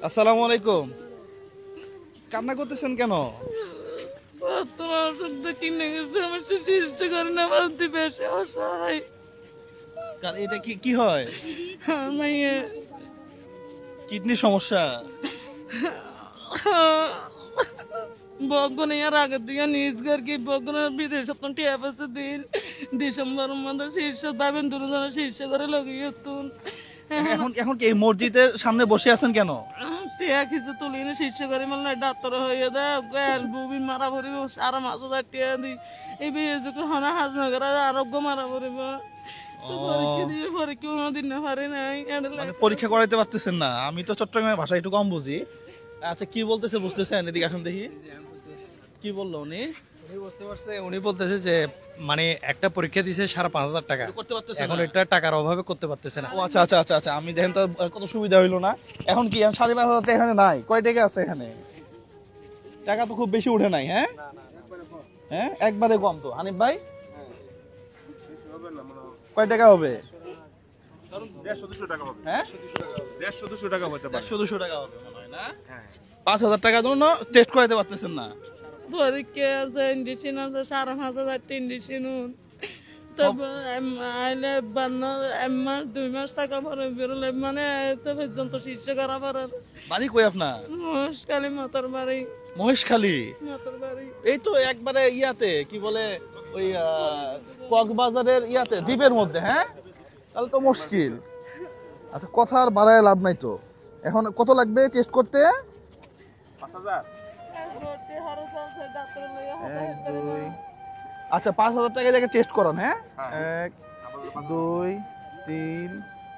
আসসালামু আলাইকুম। কান্না করতেছেন কেন? তোমার শুদ্ধ কিনে গেছে আমার শীর্ষ করে না বাড়তে বেশি অসহায় এটা কি কি হয়? মাইয়ে কিডনি সমস্যা? বগনে আর আগের দিকে নিজ ঘর কি বগনের বিদেশ টিয়া পাশে দিন ডিসেম্বর মধ্যে শীর্ষ ভাবেন দুজনে শীর্ষ করে লগিয়ে তুন এখন এখন কি এই মসজিদের সামনে বসে আছেন কেন? টিয়া কিছু তুলি না শীর্ষ করে মানে ডাক্তার হয়ে দেয় বুবি মারা পড়িব সারা 5,000 টিয়া দি এই বিয়ে যখন হনা হাজমা করে আরোগ্য মারা পড়িব পরীক্ষা দিয়ে পরীক্ষা কোনোদিন না পারে নাই মানে পরীক্ষা করাইতে পারতেছেন না? আমি তো চট্টগ্রামের ভাষা একটু কম বুঝি। আচ্ছা কি বলতেছে বুঝতেছেন? এদিকে আসুন দেখি কি বললো উনি। উনি বুঝতে পারছে, উনি বলতেছে যে মানে একটা পরীক্ষা দিছে 5,500 টাকা, করতে পারতেছে এখন না? এটা টাকার অভাবে করতে পারতেছে না। ও আচ্ছা আচ্ছা আচ্ছা আচ্ছা, আমি দেখেন তো কত সুবিধা হইলো না। এখন কি 5,500 টাকা এখানে নাই? কয় টাকা আছে এখানে? টাকা তো খুব বেশি উঠে নাই। হ্যাঁ হ্যাঁ, একবারে কম তো। হানিফ ভাই কয় টাকা হবে? 150-200 টাকা হবে। হ্যাঁ 150-200 টাকা হতে পারে। 100-200 টাকা হবে মনে হয় না? 5,000 টাকার জন্য টেস্ট করাইতে পারতেছেন না? পরীক্ষা আছে ইঞ্জেকশন আছে 5,500 ইঞ্জেকশন তারপর আইলে বান্ন 1 মাস 2 মাস টাকা পরে বেরোলে মানে তো পর্যন্ত শীর্ষ করা পারার বাড়ি কই আপনার? মুশকালি মাতার বাড়ি মহেশখালী? মাতার বাড়ি এই তো একবারে ইয়াতে কি বলে ওই কক্সবাজারের ইয়াতে দ্বীপের মধ্যে। হ্যাঁ তাহলে তো মুশকিল। আচ্ছা কথা আর বাড়ায় লাভ নাই তো। এখন কত লাগবে টেস্ট করতে? 5,000। এক দুই, আচ্ছা 5,000 টাকা দেখে টেস্ট করান। হ্যাঁ 1 2 3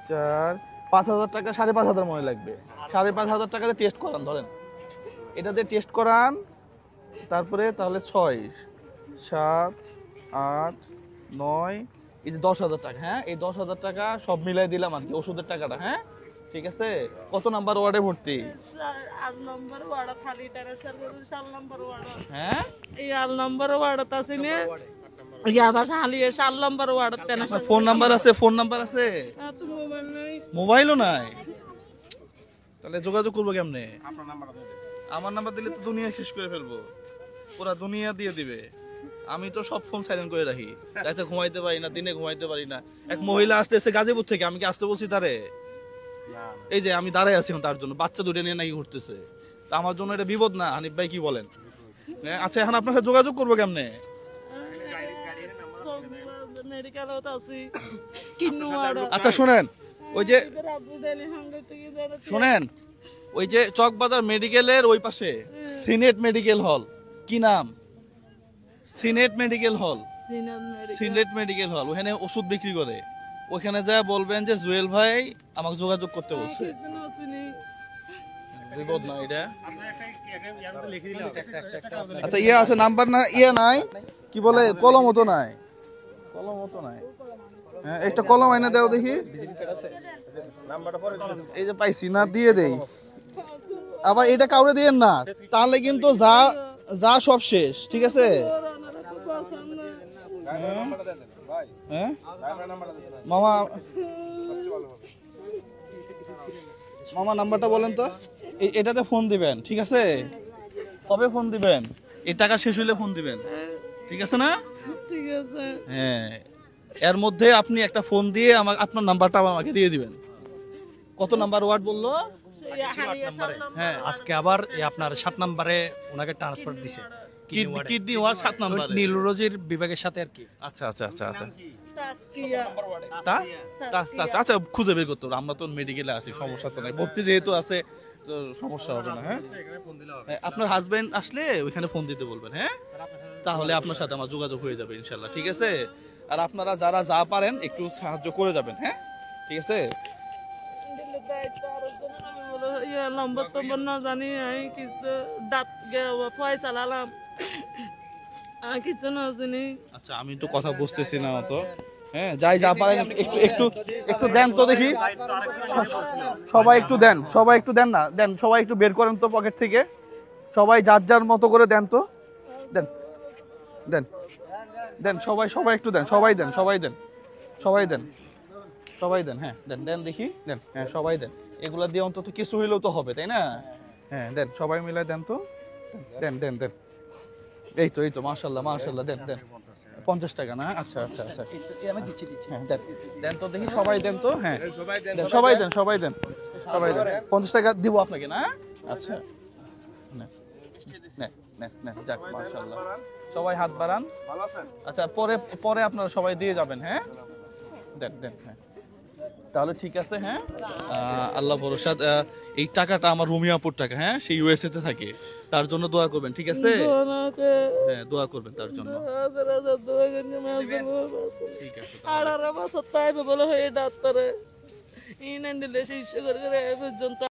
4 5,000 টাকা, 5,500 মনে লাগবে। 5,500 টাকাতে টেস্ট করান, ধরেন এটাতে টেস্ট করান। তারপরে তাহলে 6 7 8 9, এই যে 10,000 টাকা। হ্যাঁ এই 10,000 টাকা সব মিলাই দিলাম আর কি, ওষুধের টাকাটা। হ্যাঁ ঠিক আছে। কত নাম্বার ওয়ার্ডে ভর্তি? 8 নম্বর ওয়ার্ড খালি টেরেসার 7 নম্বর ওয়ার্ড হ্যাঁ এই 8 নম্বর ওয়ার্ড আছে নে আবার খালি 7 নম্বর ওয়ার্ড তেনা ফোন নাম্বার আছে? ফোন নাম্বার আছে? তো মোবাইল নাই মোবাইলও নাই? তাহলে যোগাযোগ করবো কেমনে? আপনার নাম্বারটা দেন। আমার নাম্বার দিলে তো দুনিয়া শেষ করে ফেলবো, পুরা দুনিয়া দিয়ে দিবে। আমি তো সব ফোন সাইলেন্ট করে রাখি, রাতে ঘুমাইতে পারি না, দিনে ঘুমাইতে পারি না। এক মহিলা আসতেছে গাজীপুর থেকে, আমি কি আসতে বলছি তারে? এই যে আমি দাঁড়ায় আছি তার জন্য, বাচ্চা দুটো নিয়ে নাকি ঘুরতেছে। তা আমার জন্য এটা বিপদ না? হানিফ ভাই কি বলেন? হ্যাঁ, আচ্ছা এখন আপনার সাথে যোগাযোগ করবো কেমনে? মেডিকেল আছে কিন্নু ওয়ার্ড আচ্ছা শোনেন, ওই যে শোনেন, ওই যে চকবাজার মেডিকেলের ওই পাশে সিনেট মেডিকেল হল, কি নাম? Senate medical hall. Senate medical hall, ওখানে ওষুধ বিক্রি করে। ওখানে যা বলবেন যে জুয়েল ভাই আমাকে যোগাযোগ করতে বলছে। বিপদ না এটা? আচ্ছা ইয়ে আছে নাম্বার না? ইয়ে নাই কি বলে, কলমও তো নাই। কলমও তো নাই। হ্যাঁ একটা কলম এনে দাও দেখি। এই যে পাইছি না, দিয়ে দেই। আবার এটা কাউরে দিয়েন না, তাহলে কিন্তু যা যা সব শেষ। ঠিক আছে? হ্যাঁ মামা, মামা নাম্বারটা বলেন তো। এটাতে ফোন দিবেন, ঠিক আছে? কবে ফোন দিবেন? এই টাকা শেষ হইলে ফোন দিবেন, ঠিক আছে না? ঠিক আছে হ্যাঁ এর মধ্যে আপনি একটা ফোন দিয়ে আপনার নাম্বারটা আমাকে দিয়ে দিবেন। কত নাম্বার ওয়ার্ড বললো? হ্যাঁ আজকে আবার আপনার 7 নম্বরে ওনাকে ট্রান্সফার দিছে কিডনি ওয়ার্ড 7 নাম্বার নিউরোলজির বিভাগের সাথে আর কি। আচ্ছা আচ্ছা আচ্ছা আচ্ছা তাসকিয়া আচ্ছা খুঁজে বের করতে হবে। আমরা তো মেডিকেলে আছি, সমস্যা তো নাই। ভর্তি যেহেতু আছে তো সমস্যা হবে না। হ্যাঁ আপনার হাজবেন্ড আসলে ওইখানে ফোন দিতে বলবেন। হ্যাঁ তাহলে আপনার সাথে আমার যোগাযোগ হয়ে যাবে ইনশাল্লাহ, ঠিক আছে? আর আপনারা যারা যা পারেন একটু সাহায্য করে যাবেন। হ্যাঁ ঠিক আছে। নম্বর টম্বর না জানি আমি কিছু দাঁত ফয়সালাম কিছু না জানি। আচ্ছা আমি তো কথা বুঝতেছি না তো। হ্যাঁ যাই যা পারেন একটু একটু একটু দেন তো দেখি। সবাই একটু দেন, সবাই একটু দেন না, দেন সবাই একটু বের করেন তো পকেট থেকে। সবাই যার যার মতো করে দেন তো, দেন দেন দেন, সবাই সবাই একটু দেন, সবাই দেন, সবাই দেন, সবাই দেন। সবাই দেন, হ্যাঁ দেন দেন দেখি দেন, হ্যাঁ সবাই দেন। এগুলা দিয়ে অন্তত কিছু হইলেও তো হবে, তাই না? হ্যাঁ দেন, সবাই মিলে দেন তো, দেন দেন দেন। এই তো মাশাআল্লাহ মাশাআল্লাহ, দেন দেন। 50 টাকা না? আচ্ছা আচ্ছা আচ্ছা, আমি দিচ্ছি হ্যাঁ দেন দেন তো দেখি, সবাই দেন তো, হ্যাঁ সবাই দেন, দেন, সবাই দেন সবাই দেন সবাই দেন। 50 টাকা দিব আপনাকে না? আচ্ছা নেন নেন নেন নেন, যাক মাশাআল্লাহ, সবাই হাত বাড়ান। ভালো আছেন? আচ্ছা পরে পরে আপনারা সবাই দিয়ে যাবেন, হ্যাঁ দেন দেন, হ্যাঁ তাহলে ঠিক আছে। হ্যাঁ আল্লাহ ভরসা, এই টাকাটা আমার রুমিয়াপুর টাকা, হ্যাঁ সে ইউএসএ তে থাকে, তার জন্য দোয়া করবেন, ঠিক আছে? হ্যাঁ দোয়া করবেন তার জন্য, ঠিক আছে তাহলে। আড়ারা মাসে তাই বলে হয়ে ডাক্তারে ইনান্ডিলে শিষ্য করে পর্যন্ত